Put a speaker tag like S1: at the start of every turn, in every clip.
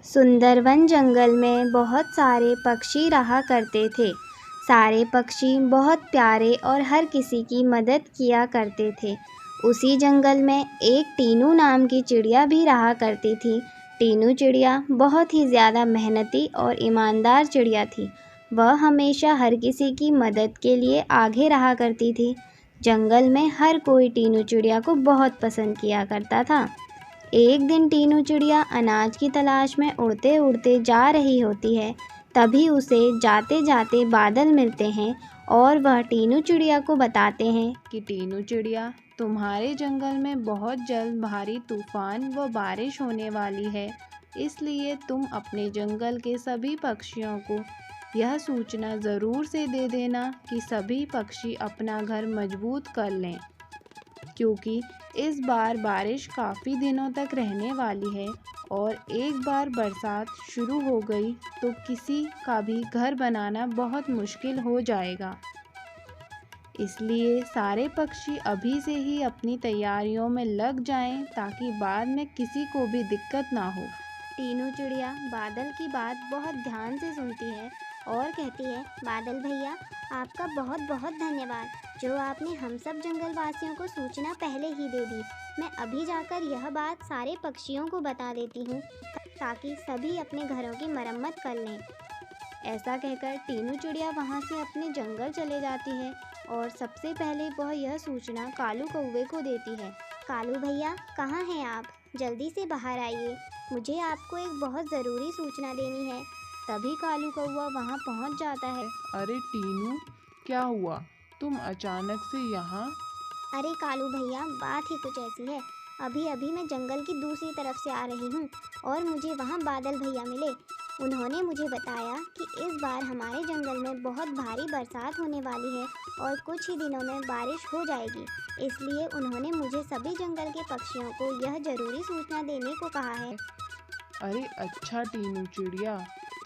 S1: सुंदरवन जंगल में बहुत सारे पक्षी रहा करते थे। सारे पक्षी बहुत प्यारे और हर किसी की मदद किया करते थे। उसी जंगल में एक टीनू नाम की चिड़िया भी रहा करती थी। टीनू चिड़िया बहुत ही ज़्यादा मेहनती और ईमानदार चिड़िया थी। वह हमेशा हर किसी की मदद के लिए आगे रहा करती थी। जंगल में हर कोई टीनू चिड़िया को बहुत पसंद किया करता था। एक दिन टीनू चिड़िया अनाज की तलाश में उड़ते उड़ते जा रही होती है। तभी उसे जाते जाते बादल मिलते हैं और वह टीनू चिड़िया को बताते हैं
S2: कि टीनू चिड़िया, तुम्हारे जंगल में बहुत जल्द भारी तूफान व बारिश होने वाली है। इसलिए तुम अपने जंगल के सभी पक्षियों को यह सूचना ज़रूर से दे देना कि सभी पक्षी अपना घर मजबूत कर लें, क्योंकि इस बार बारिश काफ़ी दिनों तक रहने वाली है और एक बार बरसात शुरू हो गई तो किसी का भी घर बनाना बहुत मुश्किल हो जाएगा। इसलिए सारे पक्षी अभी से ही अपनी तैयारियों में लग जाएं ताकि बाद में किसी को भी दिक्कत ना हो।
S1: टीनू चिड़िया बादल की बात बहुत ध्यान से सुनती है और कहती है, बादल भैया, आपका बहुत बहुत धन्यवाद जो आपने हम सब जंगल वासियों को सूचना पहले ही दे दी। मैं अभी जाकर यह बात सारे पक्षियों को बता देती हूँ ताकि सभी अपने घरों की मरम्मत कर लें। ऐसा कहकर टीनू चिड़िया वहाँ से अपने जंगल चले जाती है और सबसे पहले वह यह सूचना कालू कौवे को देती है। कालू भैया, कहाँ हैं आप? जल्दी से बाहर आइए, मुझे आपको एक बहुत ज़रूरी सूचना देनी है। तभी कालू कौवा वहाँ पहुँच जाता है।
S2: अरे टीनू, क्या हुआ? तुम अचानक से यहाँ?
S1: अरे कालू भैया, बात ही कुछ ऐसी है। अभी अभी मैं जंगल की दूसरी तरफ से आ रही हूँ और मुझे वहाँ बादल भैया मिले। उन्होंने मुझे बताया कि इस बार हमारे जंगल में बहुत भारी बरसात होने वाली है और कुछ ही दिनों में बारिश हो जाएगी। इसलिए उन्होंने मुझे सभी जंगल के पक्षियों को यह ज़रूरी सूचना देने को कहा है।
S2: अरे अच्छा टीनू चिड़िया,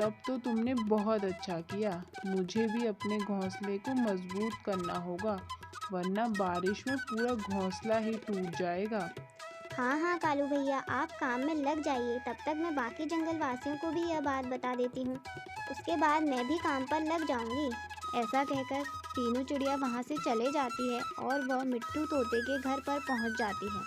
S2: तब तो तुमने बहुत अच्छा किया। मुझे भी अपने घोंसले को मजबूत करना होगा, वरना बारिश में पूरा घोंसला ही टूट जाएगा।
S1: हाँ हाँ कालू भैया, आप काम में लग जाइए। तब तक मैं बाकी जंगल वासियों को भी यह बात बता देती हूँ। उसके बाद मैं भी काम पर लग जाऊँगी। ऐसा कहकर टीनू चिड़िया वहाँ से चले जाती है और वह मिट्टू तोते के घर पर पहुँच जाती है।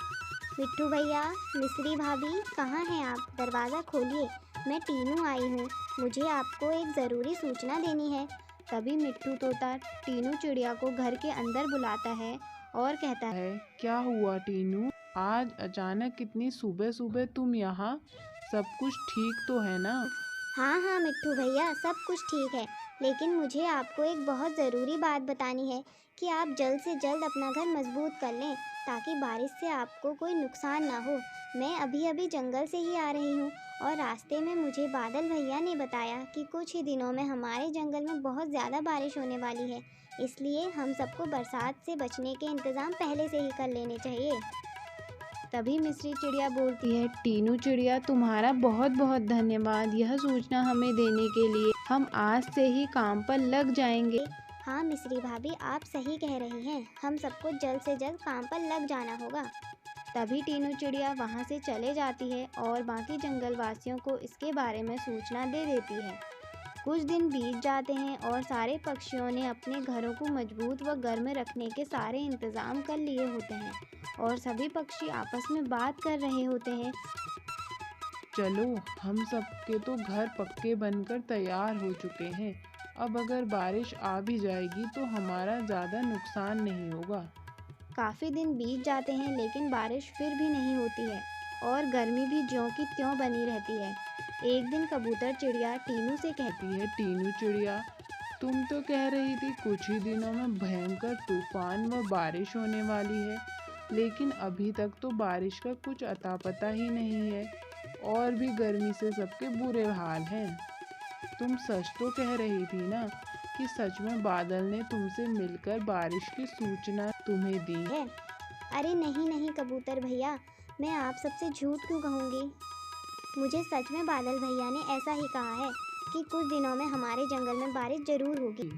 S1: मिट्टू भैया, मिस्री भाभी, कहाँ हैं आप? दरवाज़ा खोलिए, मैं टीनू आई हूँ। मुझे आपको एक ज़रूरी सूचना देनी है। तभी मिट्टू तोता टीनू चिड़िया को घर के अंदर बुलाता है और कहता है,
S2: क्या हुआ टीनू? आज अचानक इतनी सुबह सुबह तुम यहाँ? सब कुछ ठीक तो है ना?
S1: हाँ हाँ मिट्टू भैया, सब कुछ ठीक है, लेकिन मुझे आपको एक बहुत ज़रूरी बात बतानी है कि आप जल्द से जल्द अपना घर मजबूत कर लें ताकि बारिश से आपको कोई नुकसान ना हो। मैं अभी अभी जंगल से ही आ रही हूँ और रास्ते में मुझे बादल भैया ने बताया कि कुछ ही दिनों में हमारे जंगल में बहुत ज़्यादा बारिश होने वाली है। इसलिए हम सबको बरसात से बचने के इंतज़ाम पहले से ही कर लेने चाहिए।
S2: तभी मिस्री चिड़िया बोलती है, टीनू चिड़िया, तुम्हारा बहुत बहुत धन्यवाद यह सूचना हमें देने के लिए। हम आज से ही काम पर लग जाएंगे।
S1: हाँ मिस्री भाभी, आप सही कह रही हैं। हम सबको जल्द से जल्द काम पर लग जाना होगा।
S2: तभी टीनू चिड़िया वहाँ से चले जाती है और बाकी जंगल वासियों को इसके बारे में सूचना दे देती है। कुछ दिन बीत जाते हैं और सारे पक्षियों ने अपने घरों को मजबूत व गर्म रखने के सारे इंतज़ाम कर लिए होते हैं और सभी पक्षी आपस में बात कर रहे होते हैं। चलो, हम सबके तो घर पक्के बनकर तैयार हो चुके हैं। अब अगर बारिश आ भी जाएगी तो हमारा ज़्यादा नुकसान नहीं होगा।
S1: काफ़ी दिन बीत जाते हैं लेकिन बारिश फिर भी नहीं होती है और गर्मी भी ज्यों की त्यों बनी रहती है। एक दिन कबूतर चिड़िया टीनू से कहती
S2: है, टीनू चिड़िया, तुम तो कह रही थी कुछ ही दिनों में भयंकर तूफान व बारिश होने वाली है, लेकिन अभी तक तो बारिश का कुछ अता पता ही नहीं है और भी गर्मी से सबके बुरे हाल हैं। तुम सच तो कह रही थी ना कि सच में बादल ने तुमसे मिलकर बारिश की सूचना तुम्हें दी
S1: है? अरे नहीं नहीं कबूतर भैया, मैं आप सबसे झूठ क्यों कहूँगी। मुझे सच में बादल भैया ने ऐसा ही कहा है कि कुछ दिनों में हमारे जंगल में बारिश जरूर होगी।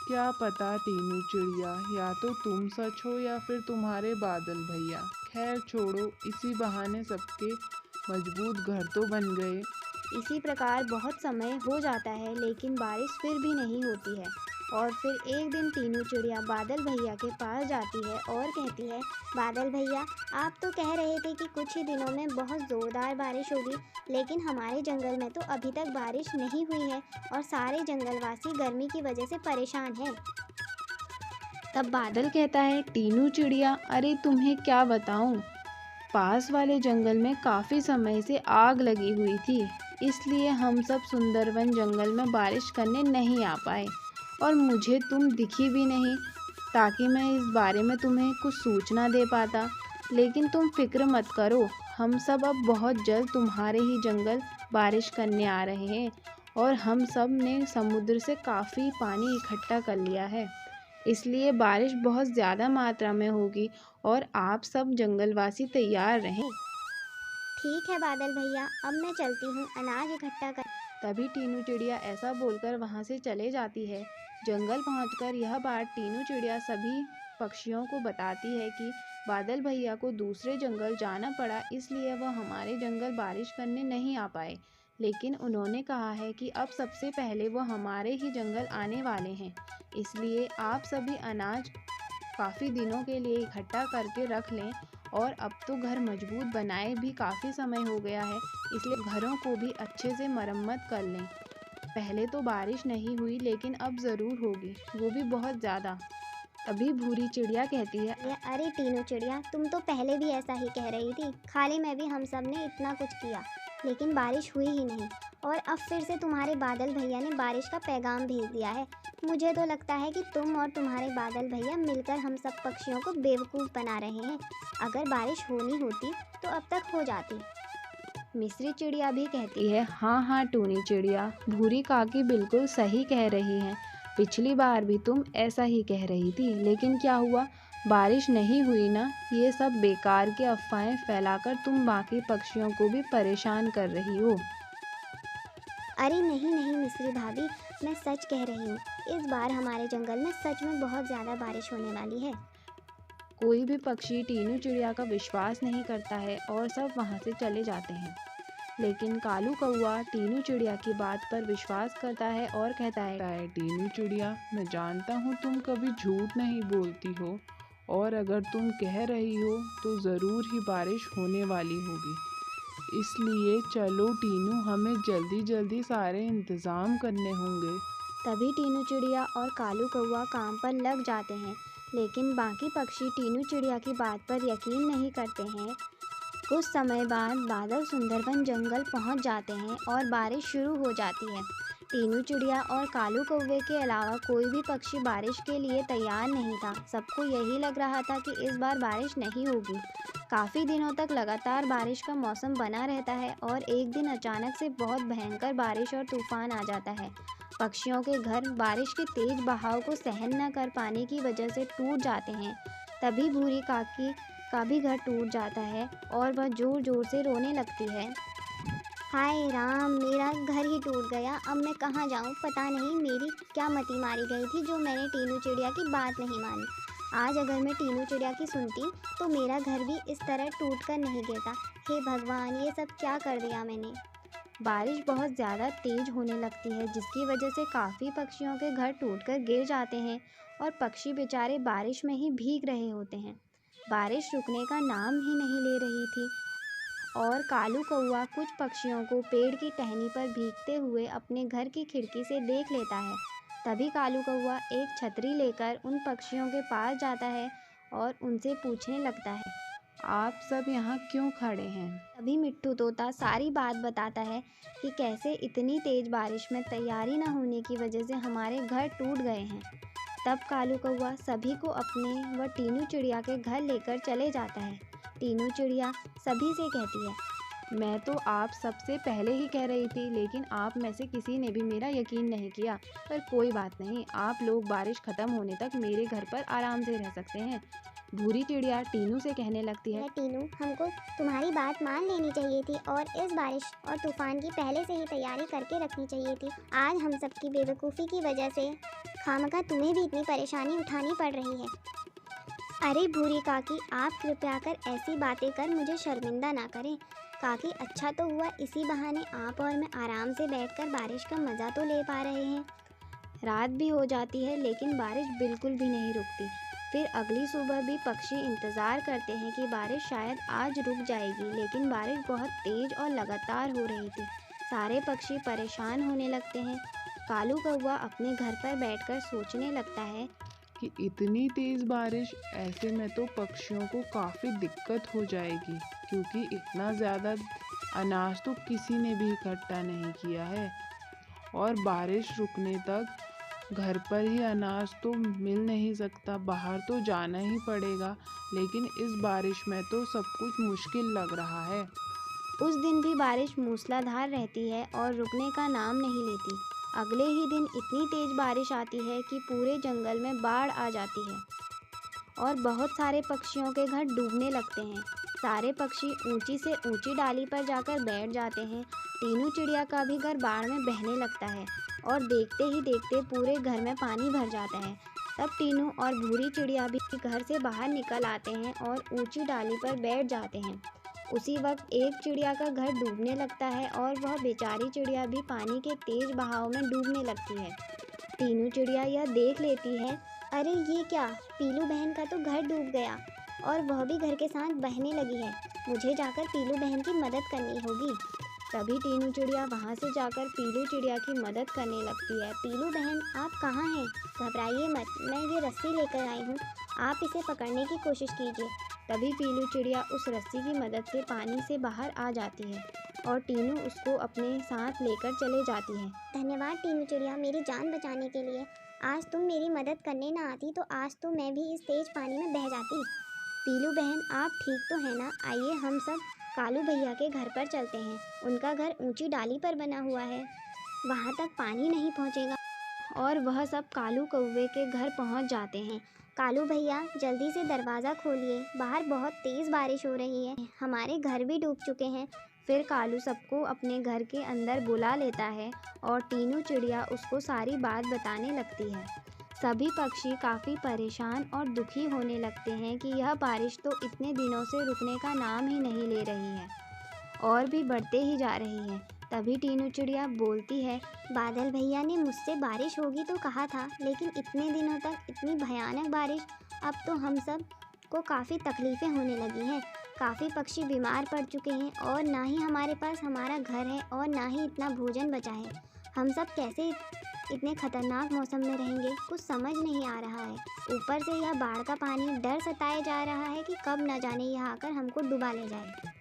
S2: क्या पता टीनू चिड़िया, या तो तुम सच हो या फिर तुम्हारे बादल भैया। खैर छोड़ो, इसी बहाने सबके
S3: मजबूत घर तो बन गए।
S2: इसी प्रकार बहुत समय हो जाता है लेकिन बारिश फिर भी नहीं होती है। और फिर एक दिन टीनू चिड़िया बादल भैया के पास जाती है और कहती है, बादल भैया, आप तो कह रहे थे कि कुछ ही दिनों में बहुत ज़ोरदार बारिश होगी, लेकिन हमारे जंगल में तो अभी तक बारिश नहीं हुई है और सारे जंगलवासी गर्मी की वजह से परेशान हैं।
S3: तब बादल कहता है, टीनू चिड़िया, अरे तुम्हें क्या बताऊं, पास वाले जंगल में काफ़ी समय से आग लगी हुई थी, इसलिए हम सब सुंदरवन जंगल में बारिश करने नहीं आ पाए और मुझे तुम दिखी भी नहीं ताकि मैं इस बारे में तुम्हें कुछ सूचना दे पाता। लेकिन तुम फिक्र मत करो, हम सब अब बहुत जल्द तुम्हारे ही जंगल बारिश करने आ रहे हैं और हम सब ने समुद्र से काफ़ी पानी इकट्ठा कर लिया है, इसलिए बारिश बहुत ज़्यादा मात्रा में होगी और आप सब जंगलवासी तैयार रहें।
S2: ठीक है बादल भैया, अब मैं चलती हूँ अनाज इकट्ठा कर।
S3: तभी टीनू चिड़िया ऐसा बोलकर वहाँ से चले जाती है। जंगल पहुँचकर यह बात टीनू चिड़िया सभी पक्षियों को बताती है कि बादल भैया को दूसरे जंगल जाना पड़ा, इसलिए वह हमारे जंगल बारिश करने नहीं आ पाए, लेकिन उन्होंने कहा है कि अब सबसे पहले वो हमारे ही जंगल आने वाले हैं, इसलिए आप सभी अनाज काफ़ी दिनों के लिए इकट्ठा करके रख लें और अब तो घर मजबूत बनाए भी काफ़ी समय हो गया है, इसलिए घरों को भी अच्छे से मरम्मत कर लें। पहले तो बारिश नहीं हुई लेकिन अब ज़रूर होगी, वो भी बहुत ज़्यादा। तभी भूरी चिड़िया कहती है,
S2: अरे टीनू चिड़िया, तुम तो पहले भी ऐसा ही कह रही थी, खाली में भी हम सब ने इतना कुछ किया लेकिन बारिश हुई ही नहीं, और अब फिर से तुम्हारे बादल भैया ने बारिश का पैगाम भेज दिया है। मुझे तो लगता है कि तुम और तुम्हारे बादल भैया मिलकर हम सब पक्षियों को बेवकूफ़ बना रहे हैं। अगर बारिश होनी होती तो अब तक हो जाती।
S3: मिस्री चिड़िया भी कहती है, हाँ हाँ टूनी चिड़िया, भूरी काकी बिल्कुल सही कह रही हैं, पिछली बार भी तुम ऐसा ही कह रही थी, लेकिन क्या हुआ, बारिश नहीं हुई ना। ये सब बेकार के अफवाहें फैलाकर तुम बाकी पक्षियों को भी परेशान कर रही हो।
S2: अरे नहीं नहीं मिस्री भाभी, मैं सच कह रही हूँ, इस बार हमारे जंगल में सच में बहुत ज़्यादा बारिश होने वाली है।
S3: कोई भी पक्षी टीनू चिड़िया का विश्वास नहीं करता है और सब वहाँ से चले जाते हैं, लेकिन कालू कौआ टीनू चिड़िया की बात पर विश्वास करता है और कहता है, टीनू चिड़िया, मैं जानता हूँ तुम कभी झूठ नहीं बोलती हो और अगर तुम कह रही हो तो ज़रूर ही बारिश होने वाली होगी, इसलिए चलो टीनू, हमें जल्दी जल्दी सारे इंतज़ाम करने होंगे।
S2: तभी टीनू चिड़िया और कालू कौआ काम पर लग जाते हैं, लेकिन बाकी पक्षी टीनू चिड़िया की बात पर यकीन नहीं करते हैं। कुछ समय बाद बादल सुंदरबन जंगल पहुंच जाते हैं और बारिश शुरू हो जाती है। टीनू चिड़िया और कालू कौवे के अलावा कोई भी पक्षी बारिश के लिए तैयार नहीं था। सबको यही लग रहा था कि इस बार बारिश नहीं होगी। काफ़ी दिनों तक लगातार बारिश का मौसम बना रहता है और एक दिन अचानक से बहुत भयंकर बारिश और तूफान आ जाता है। पक्षियों के घर बारिश के तेज बहाव को सहन न कर पाने की वजह से टूट जाते हैं। तभी भूरी काकी का भी घर टूट जाता है और वह ज़ोर ज़ोर से रोने लगती है। हाय राम, मेरा घर ही टूट गया, अब मैं कहाँ जाऊँ, पता नहीं मेरी क्या मति मारी गई थी जो मैंने टीनू चिड़िया की बात नहीं मानी। आज अगर मैं टीनू चिड़िया की सुनती तो मेरा घर भी इस तरह टूट कर नहीं गिरता। हे भगवान, ये सब क्या कर दिया मैंने। बारिश बहुत ज़्यादा तेज़ होने लगती है जिसकी वजह से काफ़ी पक्षियों के घर टूटकर गिर जाते हैं और पक्षी बेचारे बारिश में ही भीग रहे होते हैं। बारिश रुकने का नाम ही नहीं ले रही थी और कालू कौआ कुछ पक्षियों को पेड़ की टहनी पर भीगते हुए अपने घर की खिड़की से देख लेता है। तभी कालू कौआ एक छतरी लेकर उन पक्षियों के पास जाता है और उनसे पूछने लगता है,
S3: आप सब यहाँ क्यों खड़े हैं।
S2: तभी मिट्ठू तोता सारी बात बताता है कि कैसे इतनी तेज़ बारिश में तैयारी न होने की वजह से हमारे घर टूट गए हैं। तब कालू कौआ सभी को अपने व टीनू चिड़िया के घर लेकर चले जाता है। टीनू चिड़िया सभी से कहती है,
S3: मैं तो आप सबसे पहले ही कह रही थी, लेकिन आप में से किसी ने भी मेरा यकीन नहीं किया, पर कोई बात नहीं, आप लोग बारिश ख़त्म होने तक मेरे घर पर आराम से रह सकते हैं। भूरी चिड़िया टीनू से कहने लगती है,
S2: टीनू, हमको तुम्हारी बात मान लेनी चाहिए थी और इस बारिश और तूफान की पहले से ही तैयारी करके रखनी चाहिए थी। आज हम सबकी बेवकूफ़ी की वजह से खामखा तुम्हें भी इतनी परेशानी उठानी पड़ रही है। अरे भूरी काकी, आप कृपया कर ऐसी बातें कर मुझे शर्मिंदा ना करें। काफ़ी अच्छा तो हुआ, इसी बहाने आप और मैं आराम से बैठकर बारिश का मज़ा तो ले पा रहे हैं।
S3: रात भी हो जाती है लेकिन बारिश बिल्कुल भी नहीं रुकती। फिर अगली सुबह भी पक्षी इंतज़ार करते हैं कि बारिश शायद आज रुक जाएगी, लेकिन बारिश बहुत तेज़ और लगातार हो रही थी। सारे पक्षी परेशान होने लगते हैं। कालू कौवा अपने घर पर बैठकर सोचने लगता है
S4: कि इतनी तेज़ बारिश, ऐसे में तो पक्षियों को काफ़ी दिक्कत हो जाएगी, क्योंकि इतना ज़्यादा अनाज तो किसी ने भी इकट्ठा नहीं किया है और बारिश रुकने तक घर पर ही अनाज तो मिल नहीं सकता, बाहर तो जाना ही पड़ेगा। लेकिन इस बारिश में तो सब कुछ मुश्किल लग रहा है।
S3: उस दिन भी बारिश मूसलाधार रहती है और रुकने का नाम नहीं लेती। अगले ही दिन इतनी तेज़ बारिश आती है कि पूरे जंगल में बाढ़ आ जाती है और बहुत सारे पक्षियों के घर डूबने लगते हैं। सारे पक्षी ऊंची से ऊंची डाली पर जाकर बैठ जाते हैं। टीनू चिड़िया का भी घर बाढ़ में बहने लगता है और देखते ही देखते पूरे घर में पानी भर जाता है। तब टीनू और भूरी चिड़िया भी घर से बाहर निकल आते हैं और ऊंची डाली पर बैठ जाते हैं। उसी वक्त एक चिड़िया का घर डूबने लगता है और वह बेचारी चिड़िया भी पानी के तेज बहाव में डूबने लगती है। टीनू चिड़िया यह देख लेती है,
S2: अरे ये क्या, पीलू बहन का तो घर डूब गया और वह भी घर के साथ बहने लगी है। मुझे जाकर पीलू बहन की मदद करनी होगी।
S3: तभी टीनू चिड़िया वहाँ से जाकर पीलू चिड़िया की मदद करने लगती है।
S2: पीलू बहन, आप कहाँ हैं? घबराइए मत, मैं ये रस्सी लेकर आई हूँ, आप इसे पकड़ने की कोशिश कीजिए।
S3: तभी पीलू चिड़िया उस रस्सी की मदद से पानी से बाहर आ जाती है और टीनू उसको अपने साथ लेकर चले जाती है।
S2: धन्यवाद टीनू चिड़िया, मेरी जान बचाने के लिए। आज तुम मेरी मदद करने ना आती तो आज तो मैं भी इस तेज पानी में बह जाती। पीलू बहन, आप ठीक तो हैं ना? आइए हम सब कालू भैया के घर पर चलते हैं। उनका घर ऊंची डाली पर बना हुआ है, वहाँ तक पानी नहीं पहुँचेगा।
S3: और वह सब कालू कौवे के घर पहुँच जाते हैं।
S2: कालू भैया, जल्दी से दरवाज़ा खोलिए, बाहर बहुत तेज़ बारिश हो रही है, हमारे घर भी डूब चुके हैं।
S3: फिर कालू सबको अपने घर के अंदर बुला लेता है और टीनू चिड़िया उसको सारी बात बताने लगती है। सभी पक्षी काफ़ी परेशान और दुखी होने लगते हैं कि यह बारिश तो इतने दिनों से रुकने का नाम ही नहीं ले रही है और भी बढ़ते ही जा रही है। तभी टीनू चिड़िया बोलती है,
S2: बादल भैया ने मुझसे बारिश होगी तो कहा था, लेकिन इतने दिनों तक इतनी भयानक बारिश, अब तो हम सब को काफ़ी तकलीफ़ें होने लगी हैं। काफ़ी पक्षी बीमार पड़ चुके हैं और ना ही हमारे पास हमारा घर है और ना ही इतना भोजन बचा है। हम सब कैसे इतने खतरनाक मौसम में रहेंगे, कुछ समझ नहीं आ रहा है। ऊपर से यह बाढ़ का पानी डर सताए जा रहा है कि कब न जाने यह आकर हमको डुबा ले जाए।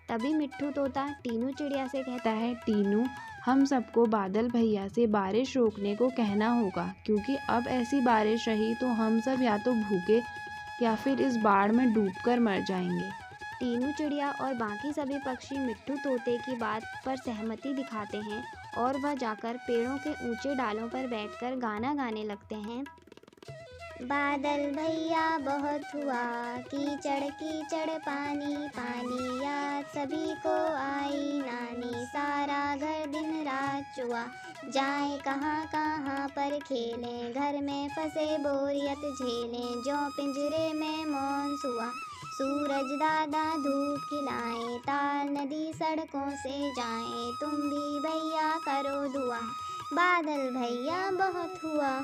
S3: तभी मिट्ठू तोता टीनू चिड़िया से कहता है, टीनू, हम सबको बादल भैया से बारिश रोकने को कहना होगा, क्योंकि अब ऐसी बारिश रही तो हम सब या तो भूखे या फिर इस बाढ़ में डूबकर मर जाएंगे। टीनू चिड़िया और बाकी सभी पक्षी मिट्ठू तोते की बात पर सहमति दिखाते हैं और वह जाकर पेड़ों के ऊंचे डालों पर बैठकर गाना गाने लगते हैं।
S2: बादल भैया बहुत हुआ, कीचड़ कीचड़ पानी पानी, याद सभी को आई नानी, सारा घर दिन रात चुआ, जाए कहाँ कहाँ पर खेलें, घर में फंसे बोरियत झेलें, जो पिंजरे में मौन सुआ, सूरज दादा धूप खिलाएं, ताल नदी सड़कों से जाएं, तुम भी भैया करो दुआ, बादल भैया बहुत हुआ।